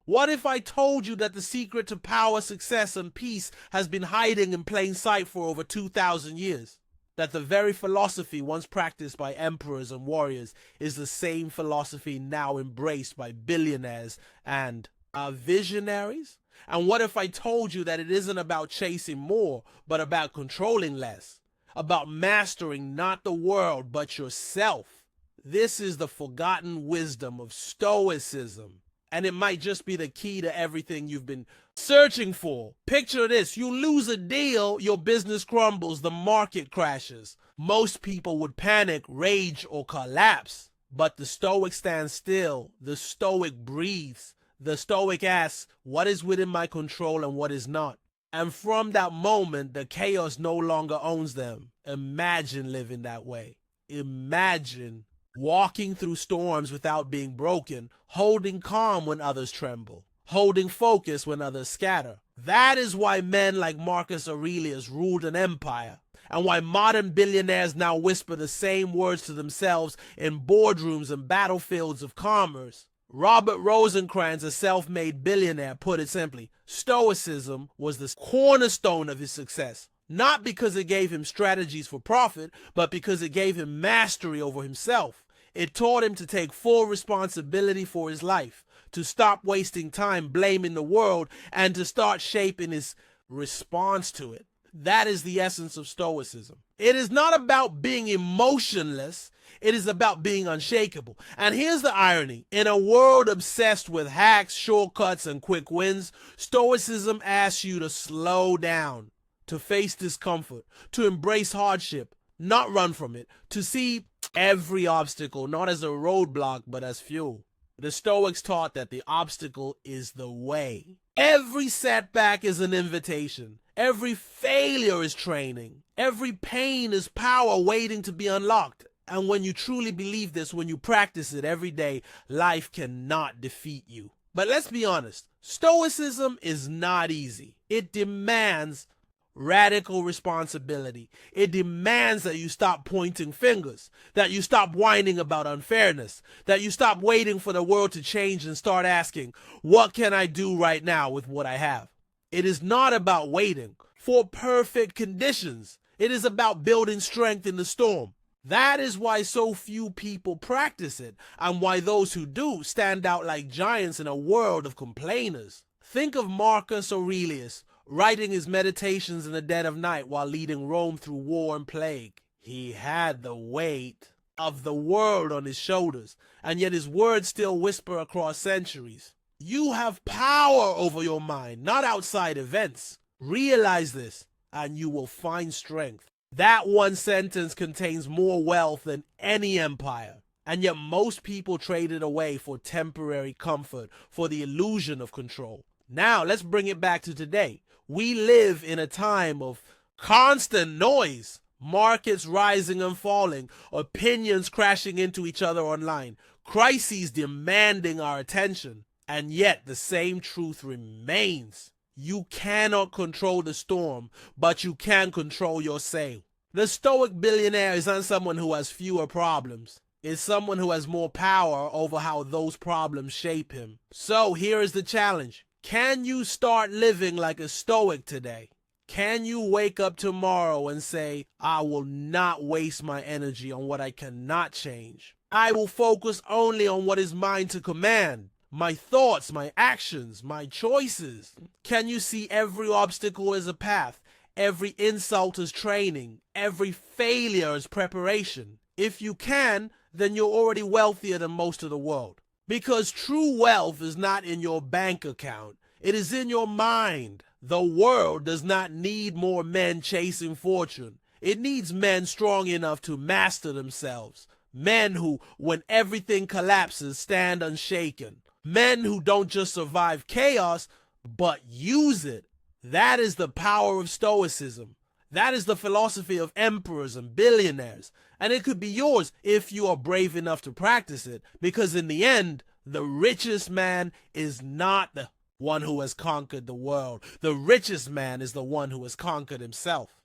What if I told you that the secret to power, success, and peace has been hiding in plain sight for over 2,000 years? That the very philosophy once practiced by emperors and warriors is the same philosophy now embraced by billionaires and visionaries? And what if I told you that it isn't about chasing more, but about controlling less? About mastering not the world, but yourself? This is the forgotten wisdom of Stoicism. And it might just be the key to everything you've been searching for. Picture this: you lose a deal, your business crumbles, the market crashes. Most people would panic, rage, or collapse. But the Stoic stands still. The Stoic breathes. The Stoic asks, what is within my control and what is not? And from that moment, the chaos no longer owns them. Imagine living that way. Imagine walking through storms without being broken, holding calm when others tremble, holding focus when others scatter. That is why men like Marcus Aurelius ruled an empire, and why modern billionaires now whisper the same words to themselves in boardrooms and battlefields of commerce. Robert Rosencrantz, a self-made billionaire, put it simply: Stoicism was the cornerstone of his success. Not because it gave him strategies for profit, but because it gave him mastery over himself. It taught him to take full responsibility for his life, to stop wasting time blaming the world, and to start shaping his response to it. That is the essence of Stoicism. It is not about being emotionless. It is about being unshakable. And here's the irony. In a world obsessed with hacks, shortcuts, and quick wins, Stoicism asks you to slow down, to face discomfort, to embrace hardship, not run from it, to see every obstacle not as a roadblock but as fuel. The Stoics taught that the obstacle is the way. Every setback is an invitation. Every failure is training. Every pain is power waiting to be unlocked. And when you truly believe this, when you practice it every day, life cannot defeat you. But let's be honest, Stoicism is not easy. It demands radical responsibility. It demands that you stop pointing fingers, that you stop whining about unfairness, that you stop waiting for the world to change and start asking, what can I do right now with what I have? It is not about waiting for perfect conditions. It is about building strength in the storm. That is why so few people practice it, and why those who do stand out like giants in a world of complainers. Think of Marcus Aurelius, writing his meditations in the dead of night while leading Rome through war and plague. He had the weight of the world on his shoulders, and yet his words still whisper across centuries. You have power over your mind, not outside events. Realize this, and you will find strength. That one sentence contains more wealth than any empire, and yet most people trade it away for temporary comfort, for the illusion of control. Now, let's bring it back to today. We live in a time of constant noise, markets rising and falling, opinions crashing into each other online, crises demanding our attention, and yet the same truth remains. You cannot control the storm, but you can control your sail. The Stoic billionaire is not someone who has fewer problems. It's someone who has more power over how those problems shape him. So here is the challenge. Can you start living like a Stoic today? Can you wake up tomorrow and say, I will not waste my energy on what I cannot change. I will focus only on what is mine to command. My thoughts, my actions, my choices. Can you see every obstacle as a path? Every insult as training. Every failure as preparation. If you can, then you're already wealthier than most of the world. Because true wealth is not in your bank account. It is in your mind. The world does not need more men chasing fortune. It needs men strong enough to master themselves. Men who, when everything collapses, stand unshaken. Men who don't just survive chaos, but use it. That is the power of Stoicism. That is the philosophy of emperors and billionaires. And it could be yours if you are brave enough to practice it. Because in the end, the richest man is not the one who has conquered the world. The richest man is the one who has conquered himself.